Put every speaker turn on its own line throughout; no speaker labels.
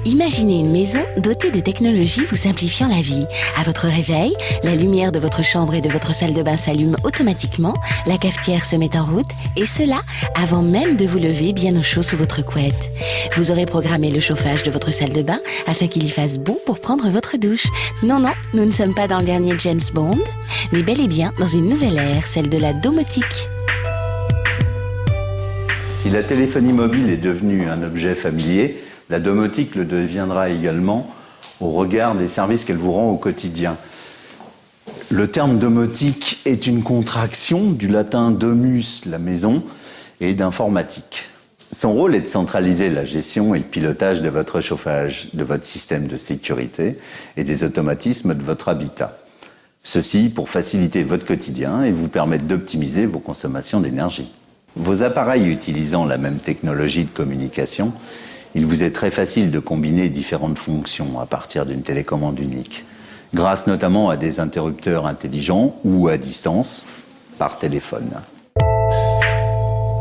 Imaginez une maison dotée de technologies vous simplifiant la vie. À votre réveil, la lumière de votre chambre et de votre salle de bain s'allume automatiquement, la cafetière se met en route, et cela avant même de vous lever bien au chaud sous votre couette. Vous aurez programmé le chauffage de votre salle de bain afin qu'il y fasse bon pour prendre votre douche. Non, nous ne sommes pas dans le dernier James Bond, mais bel et bien dans une nouvelle ère, celle de la domotique.
Si la téléphonie mobile est devenue un objet familier, la domotique le deviendra également au regard des services qu'elle vous rend au quotidien. Le terme domotique est une contraction du latin domus, la maison, et d'informatique. Son rôle est de centraliser la gestion et le pilotage de votre chauffage, de votre système de sécurité et des automatismes de votre habitat. Ceci pour faciliter votre quotidien et vous permettre d'optimiser vos consommations d'énergie. Vos appareils utilisant la même technologie de communication, il vous est très facile de combiner différentes fonctions à partir d'une télécommande unique, grâce notamment à des interrupteurs intelligents ou à distance, par téléphone.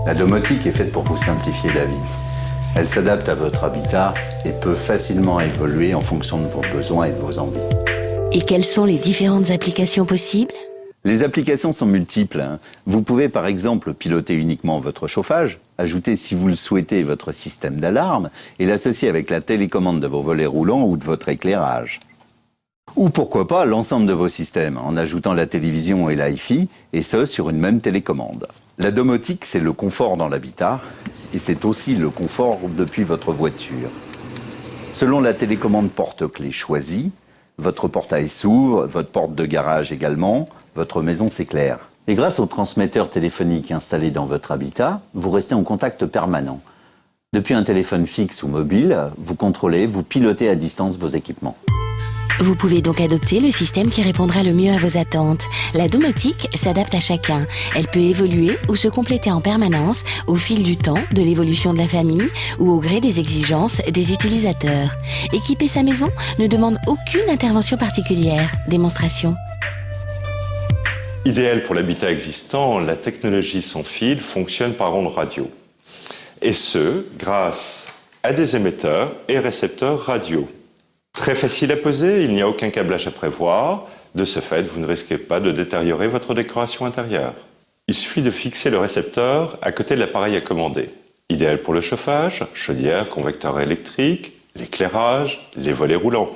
La domotique est faite pour vous simplifier la vie. Elle s'adapte à votre habitat et peut facilement évoluer en fonction de vos besoins et de vos envies.
Et quelles sont les différentes applications possibles ?
Les applications sont multiples. Vous pouvez par exemple piloter uniquement votre chauffage, ajouter si vous le souhaitez votre système d'alarme et l'associer avec la télécommande de vos volets roulants ou de votre éclairage. Ou pourquoi pas l'ensemble de vos systèmes en ajoutant la télévision et l'Hi-Fi, et ce sur une même télécommande. La domotique, c'est le confort dans l'habitat et c'est aussi le confort depuis votre voiture. Selon la télécommande porte-clés choisie, votre portail s'ouvre, votre porte de garage également, votre maison s'éclaire. Et grâce au transmetteur téléphonique installé dans votre habitat, vous restez en contact permanent. Depuis un téléphone fixe ou mobile, vous contrôlez, vous pilotez à distance vos équipements.
Vous pouvez donc adopter le système qui répondra le mieux à vos attentes. La domotique s'adapte à chacun. Elle peut évoluer ou se compléter en permanence au fil du temps, de l'évolution de la famille ou au gré des exigences des utilisateurs. Équiper sa maison ne demande aucune intervention particulière. Démonstration.
Idéal pour l'habitat existant, la technologie sans fil fonctionne par ondes radio. Et ce, grâce à des émetteurs et récepteurs radio. Très facile à poser, il n'y a aucun câblage à prévoir. De ce fait, vous ne risquez pas de détériorer votre décoration intérieure. Il suffit de fixer le récepteur à côté de l'appareil à commander. Idéal pour le chauffage, chaudière, convecteur électrique, l'éclairage, les volets roulants.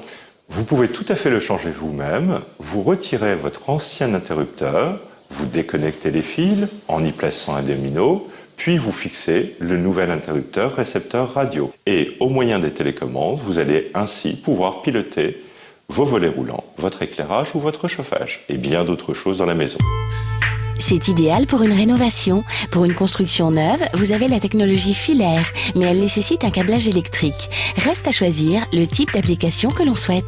Vous pouvez tout à fait le changer vous-même. Vous retirez votre ancien interrupteur, vous déconnectez les fils en y plaçant un domino, puis vous fixez le nouvel interrupteur récepteur radio. Et au moyen des télécommandes, vous allez ainsi pouvoir piloter vos volets roulants, votre éclairage ou votre chauffage, et bien d'autres choses dans la maison.
C'est idéal pour une rénovation. Pour une construction neuve, vous avez la technologie filaire, mais elle nécessite un câblage électrique. Reste à choisir le type d'application que l'on souhaite.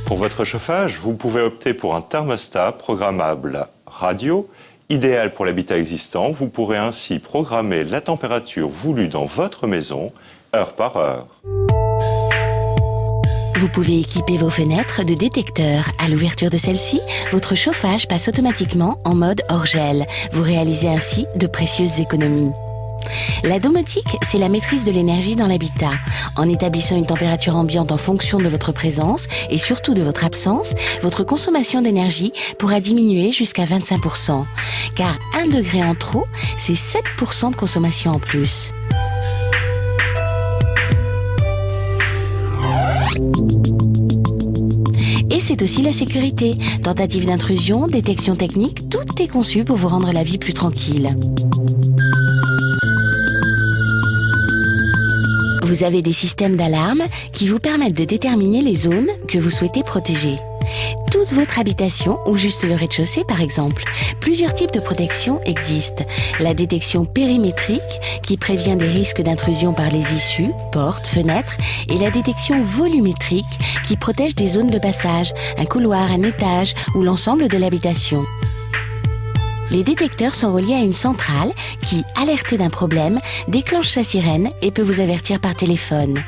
Pour votre chauffage, vous pouvez opter pour un thermostat programmable radio. Idéal pour l'habitat existant, vous pourrez ainsi programmer la température voulue dans votre maison, heure par heure.
Vous pouvez équiper vos fenêtres de détecteurs. À l'ouverture de celle-ci, votre chauffage passe automatiquement en mode hors gel. Vous réalisez ainsi de précieuses économies. La domotique, c'est la maîtrise de l'énergie dans l'habitat. En établissant une température ambiante en fonction de votre présence et surtout de votre absence, votre consommation d'énergie pourra diminuer jusqu'à 25%. Car 1 degré en trop, c'est 7% de consommation en plus. Et c'est aussi la sécurité. Tentative d'intrusion, détection technique, tout est conçu pour vous rendre la vie plus tranquille. Vous avez des systèmes d'alarme qui vous permettent de déterminer les zones que vous souhaitez protéger. Toute votre habitation ou juste le rez-de-chaussée par exemple. Plusieurs types de protection existent. La détection périmétrique qui prévient des risques d'intrusion par les issues, portes, fenêtres, et la détection volumétrique qui protège des zones de passage, un couloir, un étage ou l'ensemble de l'habitation. Les détecteurs sont reliés à une centrale qui, alertée d'un problème, déclenche sa sirène et peut vous avertir par téléphone.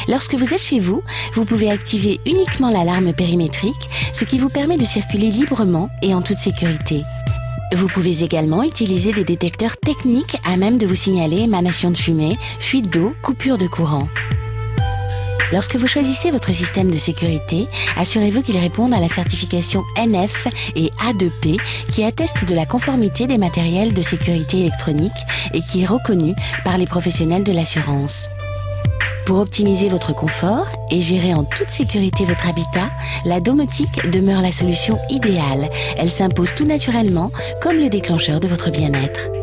Lorsque vous êtes chez vous, vous pouvez activer uniquement l'alarme périmétrique, ce qui vous permet de circuler librement et en toute sécurité. Vous pouvez également utiliser des détecteurs techniques à même de vous signaler émanation de fumée, fuite d'eau, coupure de courant. Lorsque vous choisissez votre système de sécurité, assurez-vous qu'il réponde à la certification NF et A2P qui atteste de la conformité des matériels de sécurité électronique et qui est reconnu par les professionnels de l'assurance. Pour optimiser votre confort et gérer en toute sécurité votre habitat, la domotique demeure la solution idéale. Elle s'impose tout naturellement comme le déclencheur de votre bien-être.